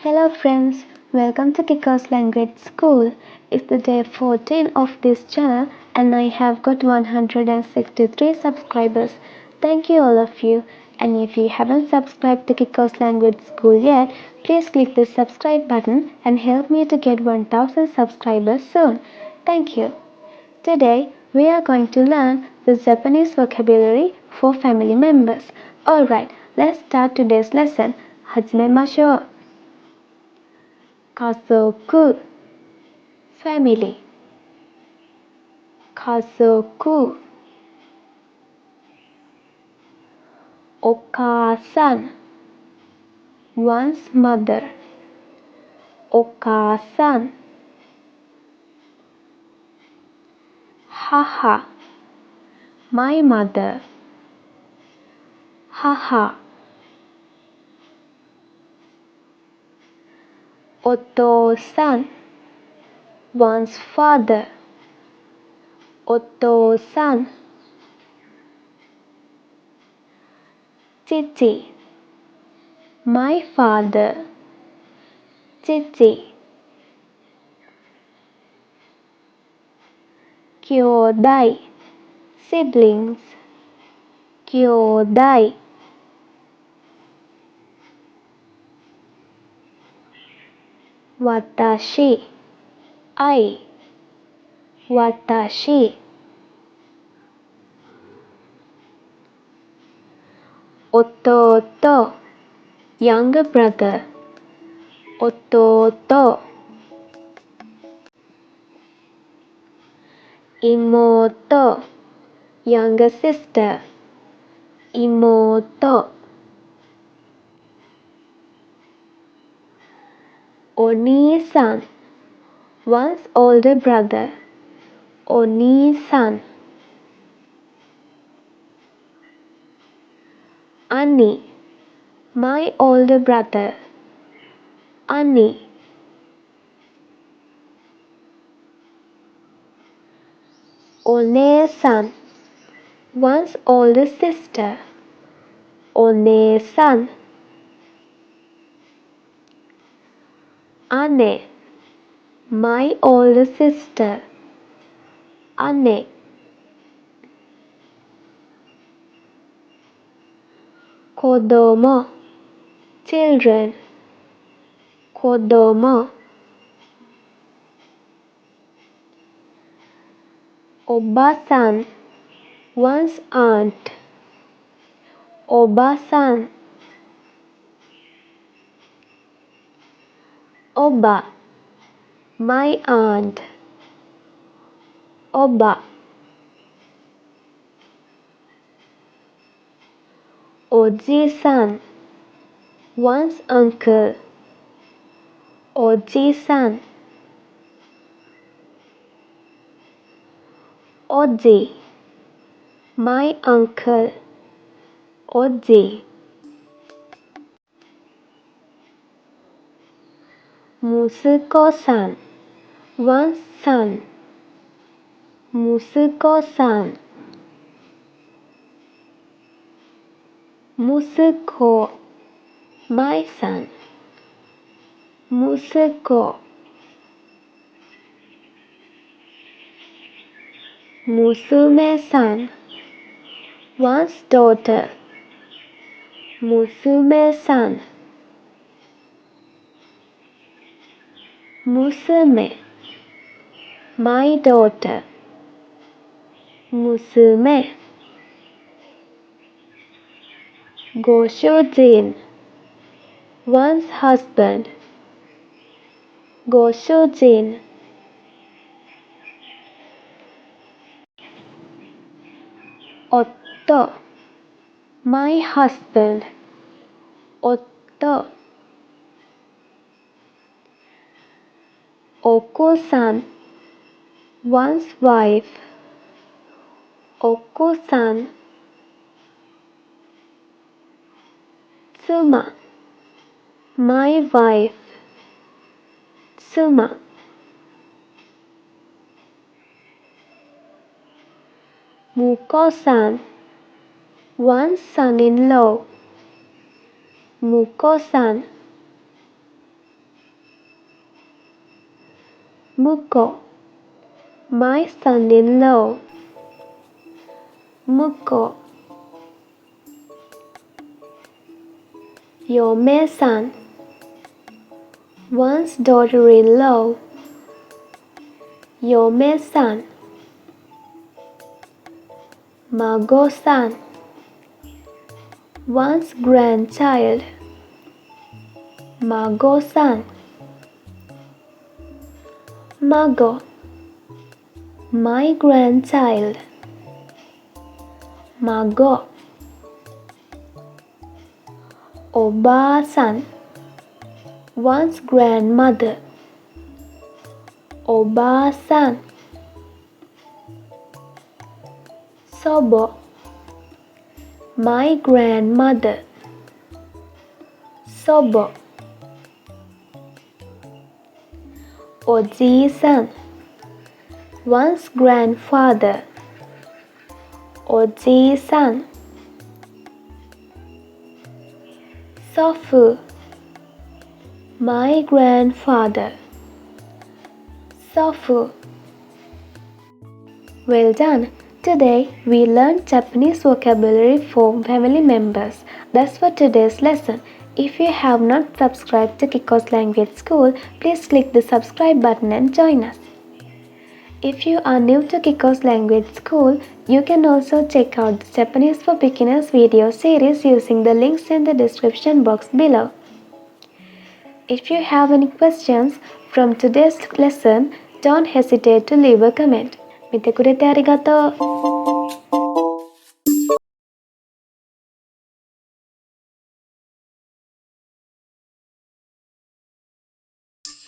Hello friends, welcome to Kiko's Language School. It's the day 14 of this channel and I have got 163 subscribers. Thank you all of you. And if you haven't subscribed to Kiko's Language School yet, please click the subscribe button and help me to get 1000 subscribers soon. Thank you. Today we are going to learn the Japanese vocabulary for family members. Alright, let's start today's lesson. 始めましょう。家族 family 家族お母さん one's mother お母さん母 my mother 母お父さん one's father お父さん父 my father 父兄弟 siblings 兄弟私 I 私弟 younger brother 弟妹 younger sister 妹お兄さん one's older brother お兄さん兄 my older brother 兄お姉さん one's older sister お姉さん姉 my older sister 姉子供 children 子供おばさん one's aunt おばさんおば my aunt おばおじさん one's uncle おじさんおじ my uncle おじ息子さん one's son 息子さん息子 my son 息子娘さん one's daughter 娘さん娘 my daughter 娘ご主人 one's husband ご主人夫 my husband 夫奥さん one's wife 奥さん妻 my wife 妻婿さん one's son-in-law 婿さん Muko, my son-in-law. Muko, Yome-san, one's daughter-in-law. Yome-san, Mago-san, one's grandchild. Mago-san, Mago, my grandchild. Mago, Oba-san, one's grandmother. Oba-san, Sobo, my grandmother. Sobo, Oji-san, one's grandfather. Oji-san, Sofu, my grandfather. Sofu. Well done! Today we learned Japanese vocabulary for family members. That's for today's lesson. If you have not subscribed to Kiko's Language School, please click the subscribe button and join us. If you are new to Kiko's Language School, you can also check out the Japanese for Beginners video series using the links in the description box below. If you have any questions from today's lesson, don't hesitate to leave a comment. 見てくれてありがとう。